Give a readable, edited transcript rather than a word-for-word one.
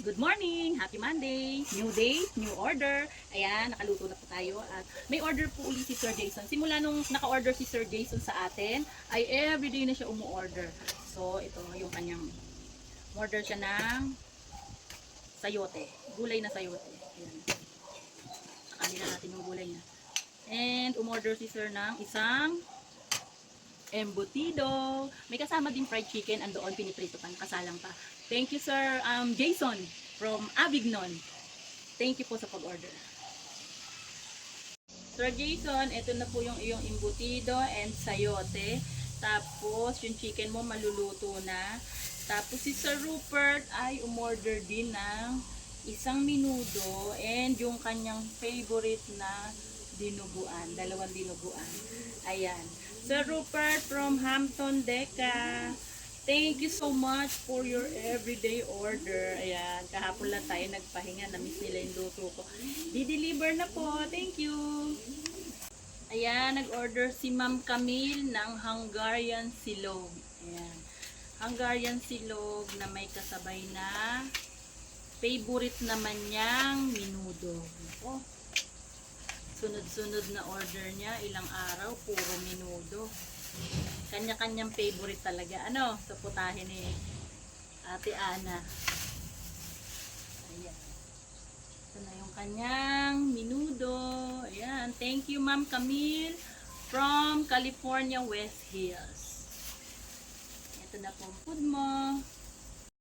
Good morning! Happy Monday! New day, new order. Ayan, nakaluto na po tayo. At may order po ulit si Sir Jason. Simula nung naka-order si Sir Jason sa atin, ay everyday na siya umu-order. So, ito yung kanyang order siya ng sayote. Gulay na sayote. Ayan. Sakanin na natin yung gulay niya. And umorder si Sir ng isang embutido. May kasama din fried chicken. Andoon, piniprito pa. Kasalang pa. Thank you, Sir Jason from Avignon. Thank you po sa pag-order. Sir Jason, ito na po yung iyong embutido and sayote. Tapos, yung chicken mo maluluto na. Tapos, si Sir Rupert ay umorder din ng isang minudo and yung kanyang favorite na dinuguan. 2 dinuguan. Ayan. Sir Rupert from Hampton Deca. Thank you so much for your everyday order. Ayan, kahapon lang tayo nagpahinga. Na-miss nila yung luto ko. Di-deliver na po. Thank you. Ayan, nag-order si Ma'am Camille ng Hungarian Silog. Ayan. Hungarian Silog na may kasabay na favorite naman niyang minudo. Oh, sunod-sunod na order niya. Ilang araw, puro minudo. Kanya-kanyang favorite talaga. Ano? Sa putahe ni Ate Ana. Ayan. Ito na yung kanyang minudo. Ayan. Thank you, Ma'am Camille from California, West Hills. Ito na po food mo.